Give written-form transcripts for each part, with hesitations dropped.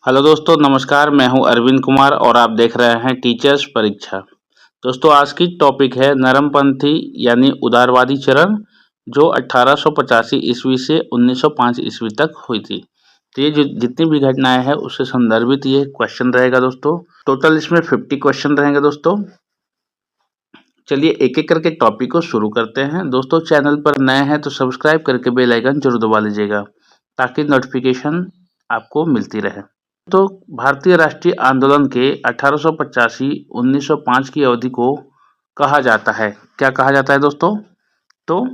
Hello दोस्तों, नमस्कार। मैं हूं अरविंद कुमार और आप देख रहे हैं टीचर्स परीक्षा। दोस्तों, आज की टॉपिक है नरमपंथी यानी उदारवादी चरण, जो 1885 ईस्वी से 1905 ईस्वी तक हुई थी। तो ये जो जितनी भी घटनाएं हैं उससे संदर्भित ये क्वेश्चन रहेगा दोस्तों। टोटल इसमें 50 क्वेश्चन रहेंगे दोस्तों। चलिए एक एक करके टॉपिक को शुरू करते हैं। दोस्तों, चैनल पर नए हैं तो सब्सक्राइब करके बेल आइकन जरूर दबा लीजिएगा ताकि नोटिफिकेशन आपको मिलती रहे। तो भारतीय राष्ट्रीय आंदोलन के 1885-1905 की अवधि को कहा जाता है, क्या कहा जाता है दोस्तों? तो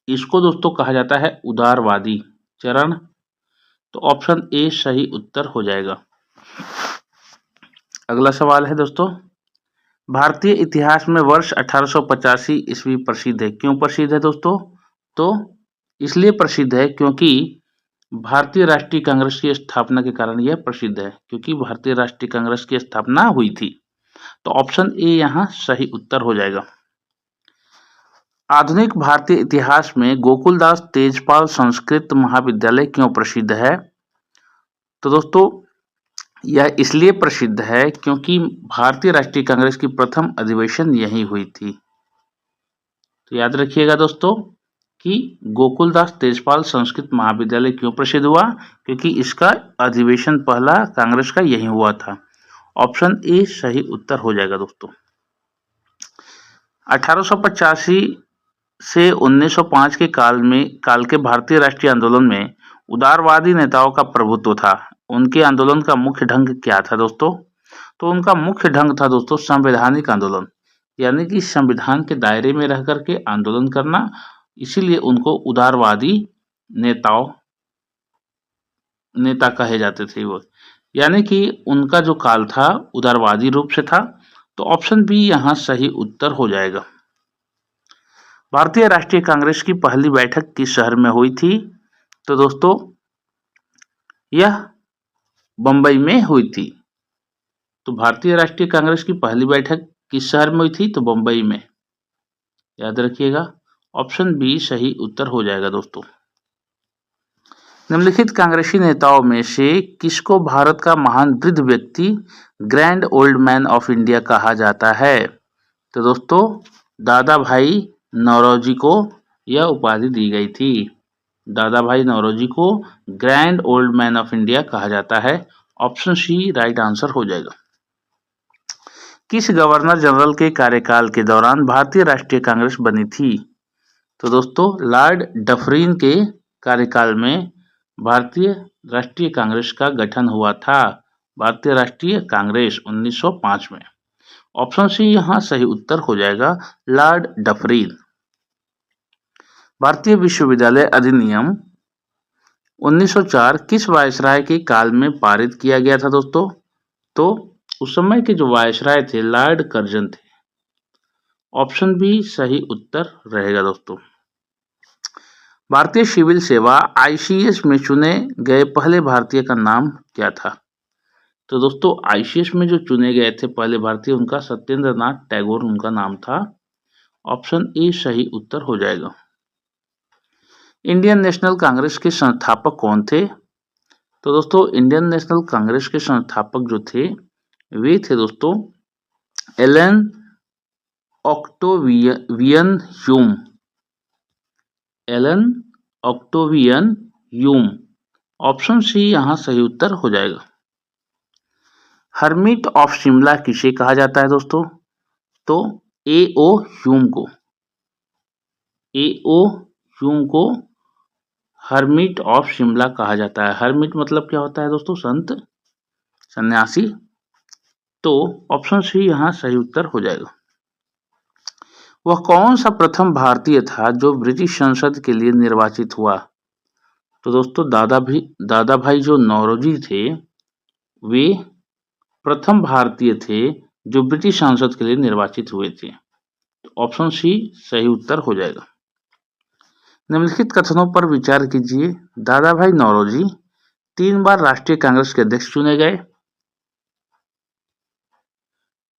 इसको दोस्तों कहा जाता है उदारवादी चरण। तो ऑप्शन ए सही उत्तर हो जाएगा। अगला सवाल है दोस्तों, भारतीय इतिहास में वर्ष 1885 ईस्वी प्रसिद्ध है। क्यों प्रसिद्ध है दोस्तों? तो इसलिए प्रसिद्ध है क्योंकि भारतीय राष्ट्रीय कांग्रेस की स्थापना के कारण यह प्रसिद्ध है, क्योंकि भारतीय राष्ट्रीय कांग्रेस की स्थापना हुई थी। तो ऑप्शन ए यहां सही उत्तर हो जाएगा। आधुनिक भारतीय इतिहास में गोकुलदास तेजपाल संस्कृत महाविद्यालय क्यों प्रसिद्ध है? तो दोस्तों यह इसलिए प्रसिद्ध है क्योंकि भारतीय राष्ट्रीय कांग्रेस की प्रथम अधिवेशन यहीं हुई थी। तो याद रखिएगा दोस्तों कि गोकुलदास तेजपाल संस्कृत महाविद्यालय क्यों प्रसिद्ध हुआ, क्योंकि इसका अधिवेशन पहला कांग्रेस का यही हुआ था। ऑप्शन ए सही उत्तर हो जाएगा दोस्तों। 1885 से 1905 के काल के भारतीय राष्ट्रीय आंदोलन में उदारवादी नेताओं का प्रभुत्व था। उनके आंदोलन का मुख्य ढंग क्या था दोस्तों? तो उनका मुख्य ढंग था दोस्तों संवैधानिक आंदोलन, यानी कि संविधान के दायरे में रह करके आंदोलन करना। इसीलिए उनको उदारवादी नेता कहे जाते थे वो, यानी कि उनका जो काल था उदारवादी रूप से था। तो ऑप्शन बी यहां सही उत्तर हो जाएगा। भारतीय राष्ट्रीय कांग्रेस की पहली बैठक किस शहर में हुई थी? तो दोस्तों यह बंबई में हुई थी। तो भारतीय राष्ट्रीय कांग्रेस की पहली बैठक किस शहर में हुई थी? तो बंबई में। याद रखिएगा, ऑप्शन बी सही उत्तर हो जाएगा दोस्तों। निम्नलिखित कांग्रेसी नेताओं में से किसको भारत का महान वृद्ध व्यक्ति, grand old man of India कहा जाता है? तो दोस्तों दादा भाई नौरोजी को यह उपाधि दी गई थी। दादा भाई नौरोजी को grand old man of India कहा जाता है। ऑप्शन सी राइट आंसर हो जाएगा। किस गवर्नर जनरल के कार्यकाल के दौरान भारतीय राष्ट्रीय कांग्रेस बनी थी? तो दोस्तों लॉर्ड डफरिन के कार्यकाल में भारतीय राष्ट्रीय कांग्रेस का गठन हुआ था। भारतीय राष्ट्रीय कांग्रेस 1905 में। ऑप्शन सी यहां सही उत्तर हो जाएगा, लॉर्ड डफरिन। भारतीय विश्वविद्यालय अधिनियम 1904 किस वायसराय के काल में पारित किया गया था दोस्तों? तो उस समय के जो वायसराय थे लॉर्ड कर्जन थे। ऑप्शन बी सही उत्तर रहेगा दोस्तों। भारतीय सिविल सेवा आईसीएस में चुने गए पहले भारतीय का नाम क्या था? तो दोस्तों आईसीएस में जो चुने गए थे पहले भारतीय, उनका सत्येंद्र नाथ टैगोर उनका नाम था। ऑप्शन ए सही उत्तर हो जाएगा। इंडियन नेशनल कांग्रेस के संस्थापक कौन थे? तो दोस्तों इंडियन नेशनल कांग्रेस के संस्थापक जो थे वे थे दोस्तों Allan Octavian Hume. Allan Octavian Hume. Option C यहां सही उत्तर हो जाएगा। हर्मिट ऑफ शिमला किसे कहा जाता है दोस्तों? तो ए.ओ. ह्यूम को। ए.ओ. ह्यूम को हर्मिट ऑफ शिमला कहा जाता है। हर्मिट मतलब क्या होता है दोस्तों? संत, सन्यासी। तो ऑप्शन सी यहां सही उत्तर हो जाएगा। वह कौन सा प्रथम भारतीय था जो ब्रिटिश संसद के लिए निर्वाचित हुआ? तो दोस्तों दादा भाई जो नौरोजी थे वे प्रथम भारतीय थे जो ब्रिटिश संसद के लिए निर्वाचित हुए थे। तो ऑप्शन सी सही उत्तर हो जाएगा। निम्नलिखित कथनों पर विचार कीजिए। दादा भाई नौरोजी 3 बार राष्ट्रीय कांग्रेस के अध्यक्ष चुने गए।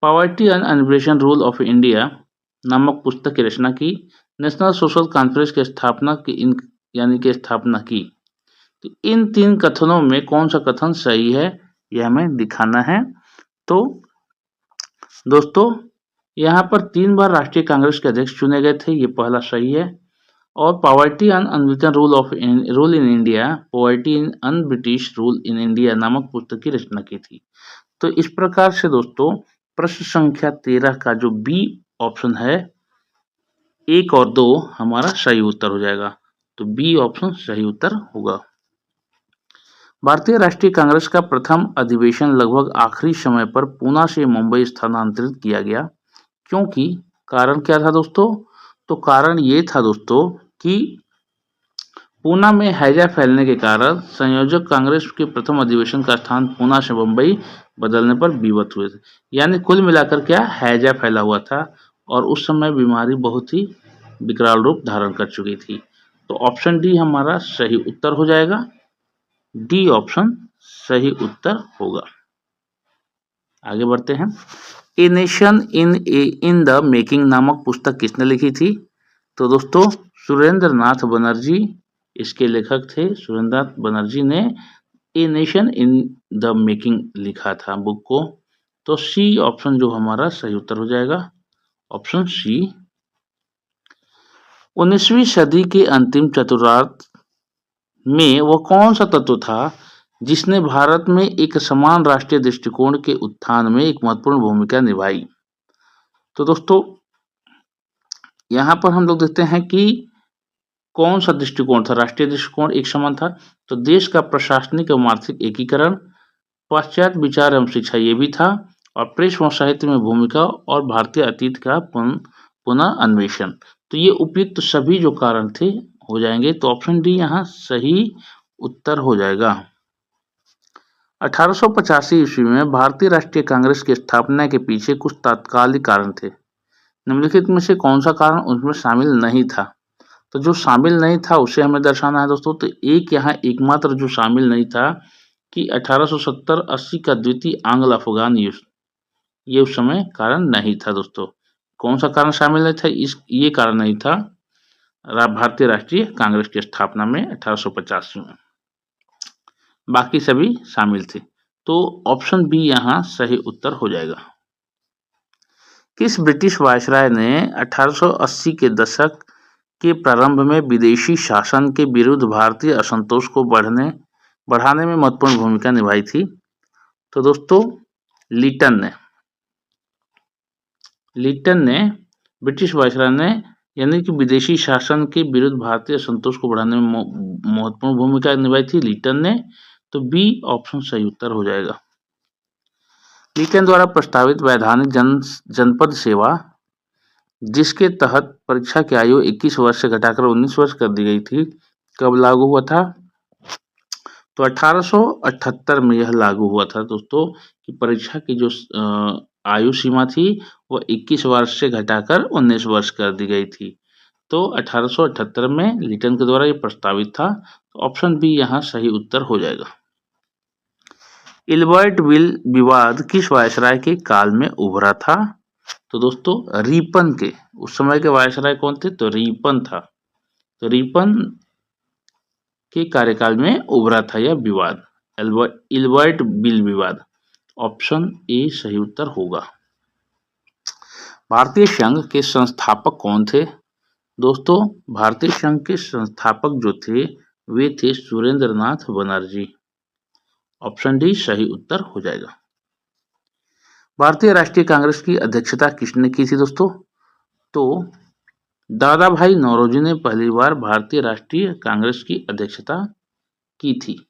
Poverty and unbritish rule of India नामक पुस्तक की रचना की। नेशनल सोशल कॉन्फ्रेंस की स्थापना की। तो इन 3 कथनों में कौन सा कथन सही है, यह हमें दिखाना है। तो दोस्तों यहाँ पर 3 बार राष्ट्रीय कांग्रेस के अध्यक्ष चुने गए थे, ये पहला सही है। और poverty and unwritten rule in India, poverty in un British rule in India नामक पुस्तक की रचना की थी। तो इस प्रकार से दोस्तों प्रश्न संख्या 13 का जो बी ऑप्शन है, 1 और 2 हमारा सही उत्तर हो जाएगा। तो बी ऑप्शन सही उत्तर होगा। भारतीय राष्ट्रीय कांग्रेस का प्रथम अधिवेशन लगभग आखिरी समय पर पूना से मुंबई स्थानांतरित किया गया, क्योंकि कारण क्या था दोस्तों? तो कारण ये था दोस्तों कि पूना में हैजा फैलने के कारण संयोजक कांग्रेस के प्रथम अधिवेशन का स्थान पूना से मुंबई बदलने पर विवश हुए थे। यानी कुल मिलाकर क्या हैजा फैला हुआ था और उस समय बीमारी बहुत ही विकराल रूप धारण कर चुकी थी। तो ऑप्शन डी हमारा सही उत्तर हो जाएगा। डी ऑप्शन सही उत्तर होगा। आगे बढ़ते हैं। A nation in the making नामक पुस्तक किसने लिखी थी? तो दोस्तों सुरेंद्र नाथ बनर्जी इसके लेखक थे। सुरेंद्र नाथ बनर्जी ने a nation in the making लिखा था बुक को। तो सी ऑप्शन जो हमारा सही उत्तर हो जाएगा, ऑप्शन सी। 19वीं सदी के अंतिम चतुर्थार्ध में वह कौन सा तत्व था जिसने भारत में एक समान राष्ट्रीय दृष्टिकोण के उत्थान में एक महत्वपूर्ण भूमिका निभाई? तो दोस्तों यहाँ पर हम लोग देखते हैं कि कौन सा दृष्टिकोण था, राष्ट्रीय दृष्टिकोण एक समान था। तो देश का प्रशासनिक एवं आर्थिक एकीकरण, पाश्चात्य विचार एवं शिक्षा ये भी था, और प्रेस व साहित्य में भूमिका और भारतीय अतीत का पुनः अन्वेषण। तो ये उपयुक्त सभी जो कारण थे हो जाएंगे। तो ऑप्शन डी यहाँ सही उत्तर हो जाएगा। 1885 ईस्वी में भारतीय राष्ट्रीय कांग्रेस की स्थापना के पीछे कुछ तात्कालिक कारण थे। निम्नलिखित में से कौन सा कारण उसमें शामिल नहीं था? तो जो शामिल नहीं था उसे हमें दर्शाना है दोस्तों। तो एक यहाँ एकमात्र जो शामिल नहीं था कि 1870-80 का द्वितीय आंग्ल अफगान युद्ध, ये उस समय कारण नहीं था दोस्तों। कौन सा कारण शामिल नहीं था? ये कारण नहीं था भारतीय राष्ट्रीय कांग्रेस की स्थापना में 1885 में, बाकी सभी शामिल थे। तो ऑप्शन बी यहाँ सही उत्तर हो जाएगा। किस ब्रिटिश वायसराय ने 1880 के दशक के प्रारंभ में विदेशी शासन के विरुद्ध भारतीय असंतोष को बढ़ाने में महत्वपूर्ण भूमिका निभाई थी? तो दोस्तों लिटन ने ब्रिटिश वायसराय ने यानी कि विदेशी शासन के विरुद्ध भारतीय असंतोष को बढ़ाने में महत्वपूर्ण भूमिका निभाई थी लिटन ने। तो बी ऑप्शन सही उत्तर हो जाएगा। लिटन द्वारा प्रस्तावित वैधानिक जनपद सेवा, जिसके तहत परीक्षा की आयु 21 वर्ष से घटाकर 19 वर्ष कर दी गई थी, कब लागू हुआ था? तो 1878 में यह लागू हुआ था दोस्तों कि परीक्षा की जो आयु सीमा थी वह 21 वर्ष से घटाकर 19 वर्ष कर दी गई थी। तो 1878 में लिटन के द्वारा यह प्रस्तावित था। तो ऑप्शन बी यहाँ सही उत्तर हो जाएगा। इल्बर्ट बिल विवाद किस वायसराय के काल में उभरा था? तो दोस्तों रीपन के, उस समय के वायसराय कौन थे? तो रीपन था। तो रीपन के कार्यकाल में उभरा था यह विवाद, इल्बर्ट बिल विवाद। ऑप्शन ए सही उत्तर होगा। भारतीय संघ के संस्थापक कौन थे? दोस्तों भारतीय संघ के संस्थापक जो थे वे थे सुरेंद्र नाथ बनर्जी। ऑप्शन डी सही उत्तर हो जाएगा। भारतीय राष्ट्रीय कांग्रेस की अध्यक्षता किसने की थी दोस्तों? तो दादा भाई नौरोजी ने पहली बार भारतीय राष्ट्रीय कांग्रेस की अध्यक्षता की थी।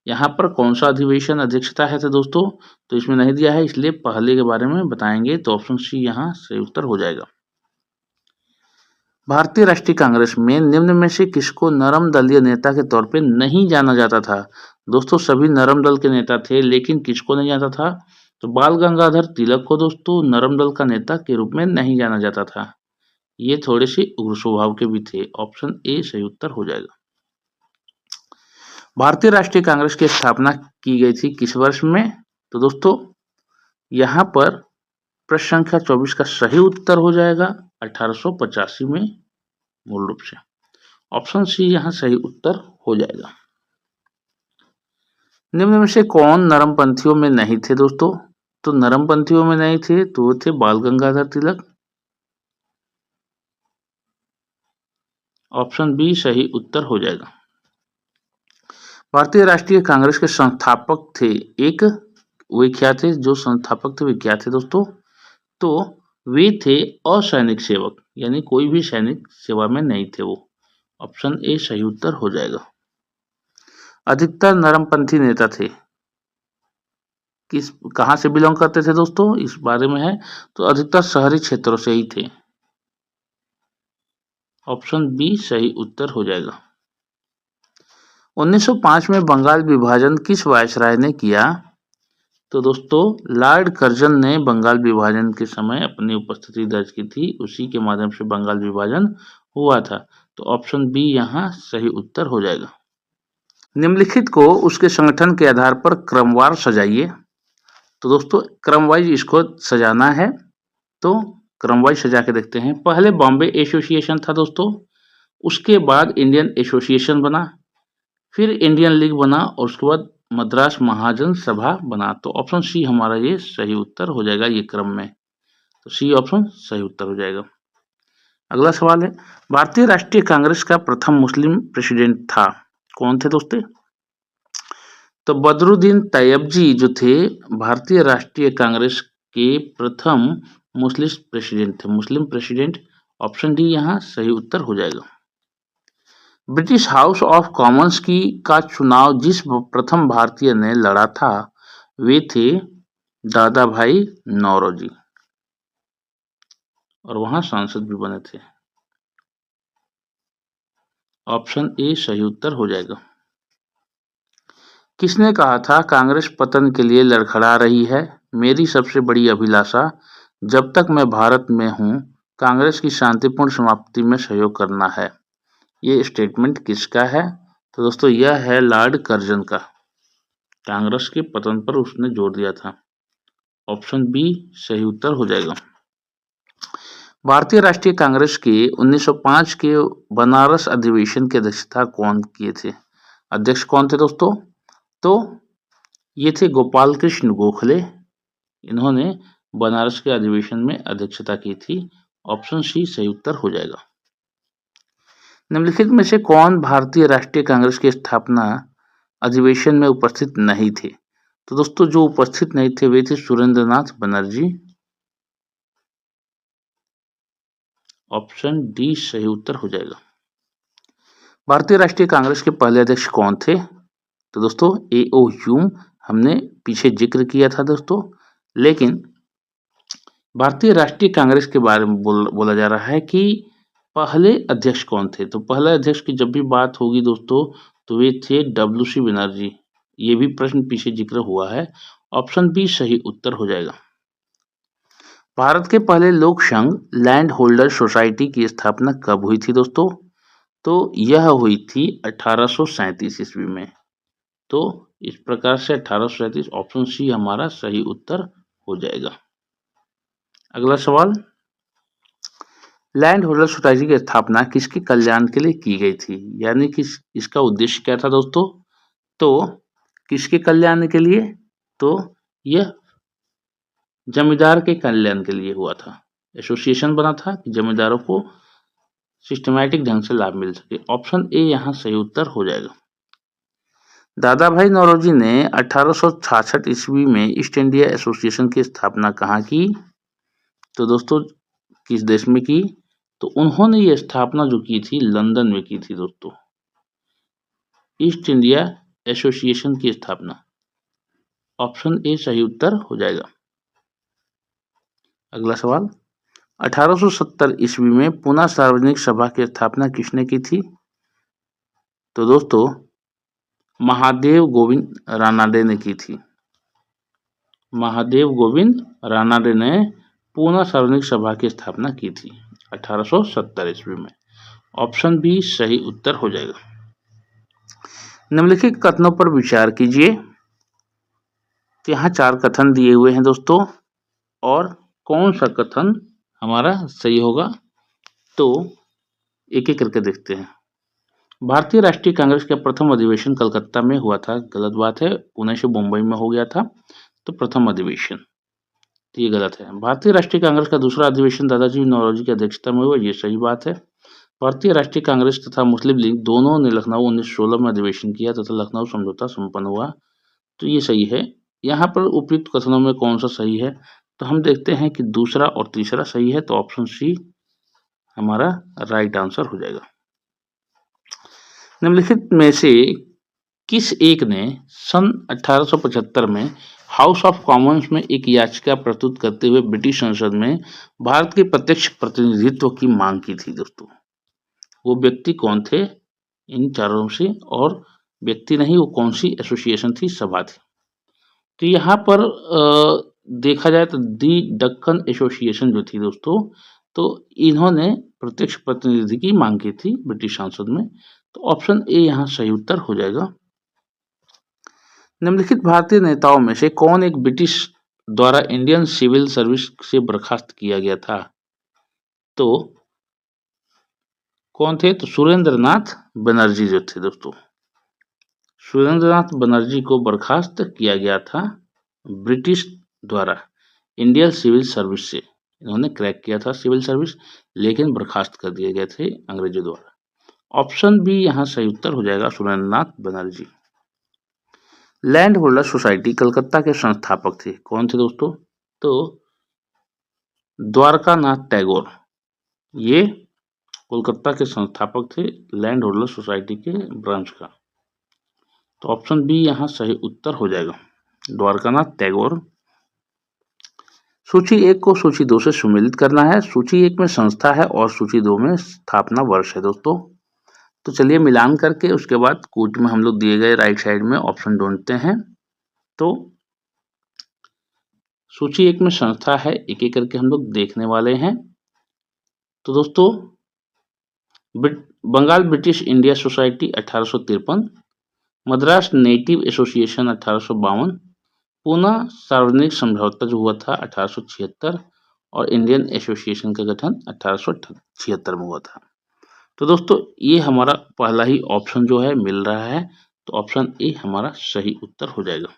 यहाँ पर कौन सा अधिवेशन अध्यक्षता है दोस्तों? तो इसमें नहीं दिया है, इसलिए पहले के बारे में बताएंगे। तो ऑप्शन सी यहाँ सही उत्तर हो जाएगा। भारतीय राष्ट्रीय कांग्रेस में निम्न में से किसको नरम दलीय नेता के तौर पे नहीं जाना जाता था? दोस्तों सभी नरम दल के नेता थे, लेकिन किसको नहीं जाता था? तो बाल गंगाधर तिलक को दोस्तों नरम दल का नेता के रूप में नहीं जाना जाता था। ये थोड़े से उग्र स्वभाव के भी थे। ऑप्शन ए सही उत्तर हो जाएगा। भारतीय राष्ट्रीय कांग्रेस की स्थापना की गई थी किस वर्ष में? तो दोस्तों यहाँ पर प्रश्न संख्या 24 का सही उत्तर हो जाएगा 1885 में मूल रूप से। ऑप्शन सी यहाँ सही उत्तर हो जाएगा। निम्न में से कौन नरमपंथियों में नहीं थे दोस्तों? तो नरमपंथियों में नहीं थे तो वो थे बाल गंगाधर तिलक। ऑप्शन बी सही उत्तर हो जाएगा। भारतीय राष्ट्रीय कांग्रेस के संस्थापक थे एक, वे क्या थे? जो संस्थापक थे वे क्या थे दोस्तों? तो वे थे असैनिक सेवक, यानी कोई भी सैनिक सेवा में नहीं थे वो। ऑप्शन ए सही उत्तर हो जाएगा। अधिकतर नरमपंथी नेता थे किस कहां से बिलोंग करते थे दोस्तों? इस बारे में है तो अधिकतर शहरी क्षेत्रों से ही थे। ऑप्शन बी सही उत्तर हो जाएगा। 1905 में बंगाल विभाजन किस वायसराय ने किया? तो दोस्तों लॉर्ड कर्जन ने बंगाल विभाजन के समय अपनी उपस्थिति दर्ज की थी, उसी के माध्यम से बंगाल विभाजन हुआ था। तो ऑप्शन बी यहाँ सही उत्तर हो जाएगा। निम्नलिखित को उसके संगठन के आधार पर क्रमवार सजाइए। तो दोस्तों क्रम वाइज इसको सजाना है, तो क्रम वाइज सजा के देखते हैं। पहले बॉम्बे एसोसिएशन था दोस्तों, उसके बाद इंडियन एसोसिएशन बना, फिर इंडियन लीग बना और उसके बाद मद्रास महाजन सभा बना। तो ऑप्शन सी हमारा ये सही उत्तर हो जाएगा ये क्रम में। तो सी ऑप्शन सही उत्तर हो जाएगा। अगला सवाल है, भारतीय राष्ट्रीय कांग्रेस का प्रथम मुस्लिम प्रेसिडेंट था कौन थे दोस्तों? तो बदरुद्दीन तैयबजी जो थे भारतीय राष्ट्रीय कांग्रेस के प्रथम मुस्लिम प्रेसिडेंट। ऑप्शन डी यहाँ सही उत्तर हो जाएगा। ब्रिटिश हाउस ऑफ कॉमन्स का चुनाव जिस प्रथम भारतीय ने लड़ा था वे थे दादा भाई नौरोजी, और वहां सांसद भी बने थे। ऑप्शन ए सही उत्तर हो जाएगा। किसने कहा था कांग्रेस पतन के लिए लड़खड़ा रही है? मेरी सबसे बड़ी अभिलाषा जब तक मैं भारत में हूं कांग्रेस की शांतिपूर्ण समाप्ति में सहयोग करना है। ये स्टेटमेंट किसका है? तो दोस्तों यह है लॉर्ड कर्जन का। कांग्रेस के पतन पर उसने जोर दिया था। ऑप्शन बी सही उत्तर हो जाएगा। भारतीय राष्ट्रीय कांग्रेस के 1905 के बनारस अधिवेशन की अध्यक्षता कौन किए थे? अध्यक्ष कौन थे दोस्तों? तो ये थे गोपाल कृष्ण गोखले, इन्होंने बनारस के अधिवेशन में अध्यक्षता की थी। ऑप्शन सी सही उत्तर हो जाएगा। निम्नलिखित में से कौन भारतीय राष्ट्रीय कांग्रेस की स्थापना अधिवेशन में उपस्थित नहीं थे? तो दोस्तों जो उपस्थित नहीं थे वे थे सुरेंद्रनाथ बनर्जी। ऑप्शन डी सही उत्तर हो जाएगा। भारतीय राष्ट्रीय कांग्रेस के पहले अध्यक्ष कौन थे? तो दोस्तों ए.ओ. ह्यूम, हमने पीछे जिक्र किया था दोस्तों। लेकिन भारतीय राष्ट्रीय कांग्रेस के बारे में बोला जा रहा है कि पहले अध्यक्ष कौन थे? तो पहले अध्यक्ष की जब भी बात होगी दोस्तों तो वे थे डब्ल्यू.सी. बनर्जी। ये भी प्रश्न पीछे जिक्र हुआ है। ऑप्शन बी सही उत्तर हो जाएगा। भारत के पहले लोक संघ लैंड होल्डर सोसाइटी की स्थापना कब हुई थी दोस्तों? तो यह हुई थी 1837 ईस्वी में। तो इस प्रकार से 1837 ऑप्शन सी हमारा सही उत्तर हो जाएगा। अगला सवाल, लैंड होल्डर सोसाइटी की स्थापना किसके कल्याण के लिए की गई थी? यानी कि इसका उद्देश्य क्या था दोस्तों? तो किसके कल्याण के लिए? तो यह जमींदार के कल्याण के लिए हुआ था। एसोसिएशन बना था कि जमींदारों को सिस्टमैटिक ढंग से लाभ मिल सके। ऑप्शन ए यहाँ सही उत्तर हो जाएगा। दादा भाई नौरोजी ने 1866 ईस्वी में ईस्ट इंडिया एसोसिएशन की स्थापना कहाँ की? तो दोस्तों किस देश में की? तो उन्होंने ये स्थापना जो की थी लंदन में की थी दोस्तों, ईस्ट इंडिया एसोसिएशन की स्थापना। ऑप्शन ए सही उत्तर हो जाएगा। अगला सवाल, 1870 ईस्वी में पुणे सार्वजनिक सभा की स्थापना किसने की थी? तो दोस्तों महादेव गोविंद रानाडे ने की थी। महादेव गोविंद रानाडे ने पुणे सार्वजनिक सभा की स्थापना की थी 1870 ईस्वी में। ऑप्शन बी सही उत्तर हो जाएगा। निम्नलिखित कथनों पर विचार कीजिए। तो यहाँ 4 कथन दिए हुए हैं दोस्तों, और कौन सा कथन हमारा सही होगा तो एक एक करके देखते हैं। भारतीय राष्ट्रीय कांग्रेस का प्रथम अधिवेशन कलकत्ता में हुआ था, गलत बात है, पुणे से मुंबई में हो गया था। तो प्रथम अधिवेशन, तो ये गलत है। भारतीय राष्ट्रीय कांग्रेस का दूसरा अधिवेशन दादाजी नौरोजी की अध्यक्षता में हुआ, ये सही बात है। भारतीय राष्ट्रीय कांग्रेस तथा मुस्लिम लीग दोनों ने लखनऊ 1916 में अधिवेशन किया तथा लखनऊ समझौता संपन्न हुआ, तो ये सही है। यहाँ पर उपयुक्त कथनों में कौन सा सही है, तो हम देखते हैं कि दूसरा और तीसरा सही है, तो ऑप्शन सी हमारा राइट आंसर हो जाएगा। निम्नलिखित में से किस एक ने सन 1875 में हाउस ऑफ कॉमन्स में एक याचिका प्रस्तुत करते हुए ब्रिटिश संसद में भारत के प्रत्यक्ष प्रतिनिधित्व की मांग की थी दोस्तों? वो व्यक्ति कौन थे इन चारों में से? और व्यक्ति नहीं, वो कौन सी एसोसिएशन थी, सभा थी? तो यहाँ पर देखा जाए तो दी दक्कन एसोसिएशन जो थी दोस्तों, तो इन्होंने प्रत्यक्ष प्रतिनिधि की मांग की थी ब्रिटिश संसद में, तो ऑप्शन ए यहाँ सही उत्तर हो जाएगा। निम्नलिखित भारतीय नेताओं में से कौन एक ब्रिटिश द्वारा इंडियन सिविल सर्विस से बर्खास्त किया गया था? तो कौन थे? तो सुरेंद्र नाथ बनर्जी जो थे दोस्तों, सुरेंद्र नाथ बनर्जी को बर्खास्त किया गया था ब्रिटिश द्वारा इंडियन सिविल सर्विस से। इन्होंने क्रैक किया था सिविल सर्विस, लेकिन बर्खास्त कर दिए गए थे अंग्रेजों द्वारा। ऑप्शन बी यहाँ सही उत्तर हो जाएगा, Surendra Nath Banerjee. Land holder society Calcutta के संस्थापक थे, कौन थे दोस्तों? तो द्वारकानाथ टैगोर, ये कोलकाता के संस्थापक थे लैंड होल्डर सोसाइटी के ब्रांच का, तो ऑप्शन बी यहाँ सही उत्तर हो जाएगा, द्वारकानाथ टैगोर। सूची 1 को सूची 2 से सुमेलित करना है। सूची 1 में संस्था है और सूची 2 में स्थापना वर्ष है दोस्तों। तो चलिए मिलान करके उसके बाद कूट में हम लोग दिए गए राइट साइड में ऑप्शन ढूंढते हैं। तो सूची 1 में संस्था है, एक एक करके हम लोग देखने वाले हैं। तो दोस्तों Bengal British India Society 1853, Madras native association 1852, Poona Sarvajanik समझौता जो हुआ था 1876 और इंडियन एसोसिएशन का गठन 1876 में हुआ था। तो दोस्तों ये हमारा पहला ही ऑप्शन जो है मिल रहा है, तो ऑप्शन ए हमारा सही उत्तर हो जाएगा।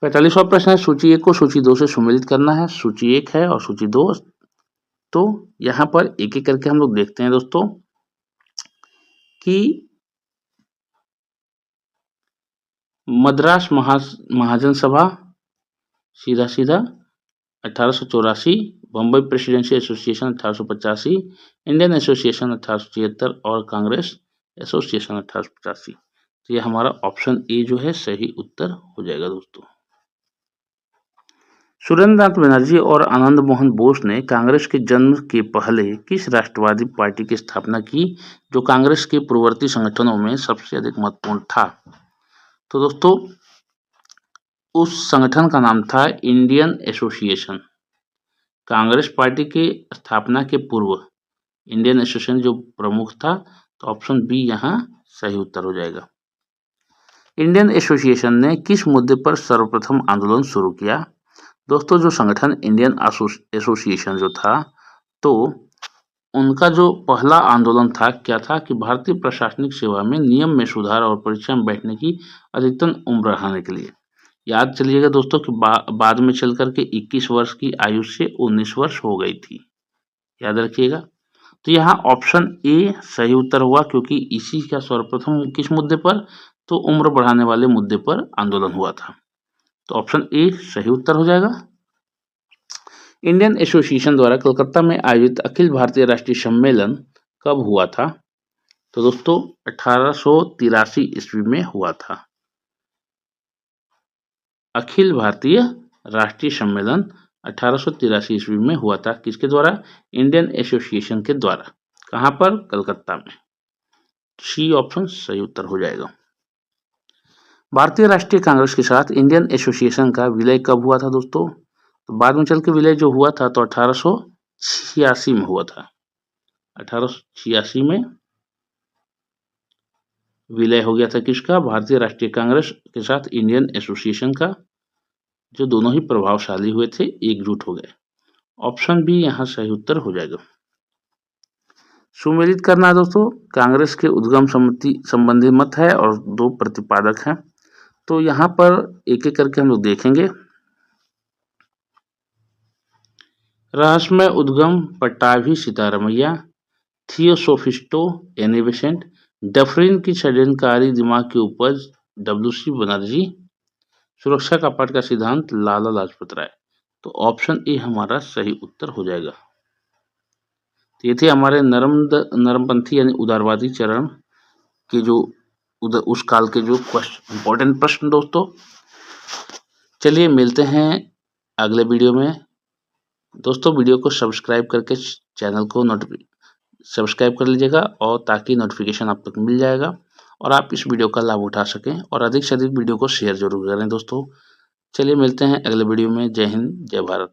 45वां प्रश्न है, सूची 1 को सूची 2 से सुमेलित करना है। सूची 1 है और सूची 2, तो यहाँ पर एक एक करके हम लोग देखते हैं दोस्तों कि मद्रास महाजन सभा सीधा सीधा 1884, Bombay presidency association 1885, Indian association 1876 और कांग्रेस एसोसिएशन 1885। तो ये हमारा ऑप्शन ए जो है सही उत्तर हो जाएगा दोस्तों। सुरेंद्र नाथ बनर्जी और आनंद मोहन बोस ने कांग्रेस के जन्म के पहले किस राष्ट्रवादी पार्टी की स्थापना की, जो कांग्रेस के पूर्ववर्ती संगठनों में सबसे अधिक महत्वपूर्ण था? तो दोस्तों उस संगठन का नाम था इंडियन एसोसिएशन। कांग्रेस पार्टी के स्थापना के पूर्व इंडियन एसोसिएशन जो प्रमुख था, तो ऑप्शन बी यहाँ सही उत्तर हो जाएगा। इंडियन एसोसिएशन ने किस मुद्दे पर सर्वप्रथम आंदोलन शुरू किया? दोस्तों जो संगठन इंडियन एसोसिएशन जो था, तो उनका जो पहला आंदोलन था क्या था कि भारतीय प्रशासनिक सेवा में नियम में सुधार और परीक्षा में बैठने की अधिकतम उम्र बढ़ाने के लिए। याद चलिएगा दोस्तों कि बाद में चल करके 21 वर्ष की आयु से 19 वर्ष हो गई थी, याद रखिएगा। तो यहाँ ऑप्शन ए सही उत्तर हुआ, क्योंकि इसी का सर्वप्रथम किस मुद्दे पर, तो उम्र बढ़ाने वाले मुद्दे पर आंदोलन हुआ था, तो ऑप्शन ए सही उत्तर हो जाएगा। इंडियन एसोसिएशन द्वारा कलकत्ता में आयोजित अखिल भारतीय राष्ट्रीय सम्मेलन कब हुआ था? तो दोस्तों 1883 ईस्वी में हुआ था। अखिल भारतीय राष्ट्रीय सम्मेलन 1883 ईस्वी में हुआ था, किसके द्वारा? इंडियन एसोसिएशन के द्वारा। कहाँ पर? कलकत्ता में। सी ऑप्शन सही उत्तर हो जाएगा। भारतीय राष्ट्रीय कांग्रेस के साथ इंडियन एसोसिएशन का विलय कब हुआ था दोस्तों? तो बाद में चल के विलय जो हुआ था तो 1886 में हुआ था। 1886 में विलय हो गया था किसका? भारतीय राष्ट्रीय कांग्रेस के साथ इंडियन एसोसिएशन का, जो दोनों ही प्रभावशाली हुए थे, एकजुट हो गए। ऑप्शन बी यहाँ सही उत्तर हो जाएगा। सुमेलित करना दोस्तों कांग्रेस के उद्गम समिति संबंधी मत है और 2 प्रतिपादक हैं। तो यहाँ पर एक-एक करके हम लोग देखेंगे। रहस्यमय उद्गम पट्टाभी सीतारमैया, थियोसोफिस्टो एनी बेसेंट, डफरिन की षड्यंत्रकारी दिमाग की उपज डब्ल्यू.सी. बनर्जी, सुरक्षा का पाठ का सिद्धांत लाला लाजपत राय। तो ऑप्शन ए हमारा सही उत्तर हो जाएगा। तो ये थे हमारे नरमपंथी यानी उदारवादी चरण के जो उस काल के जो इम्पोर्टेंट प्रश्न दोस्तों। चलिए मिलते हैं अगले वीडियो में। दोस्तों वीडियो को सब्सक्राइब करके चैनल को सब्सक्राइब कर लीजिएगा और ताकि नोटिफिकेशन आप तक मिल जाएगा और आप इस वीडियो का लाभ उठा सकें और अधिक से अधिक वीडियो को शेयर जरूर करें दोस्तों। चलिए मिलते हैं अगले वीडियो में। जय हिंद, जय भारत।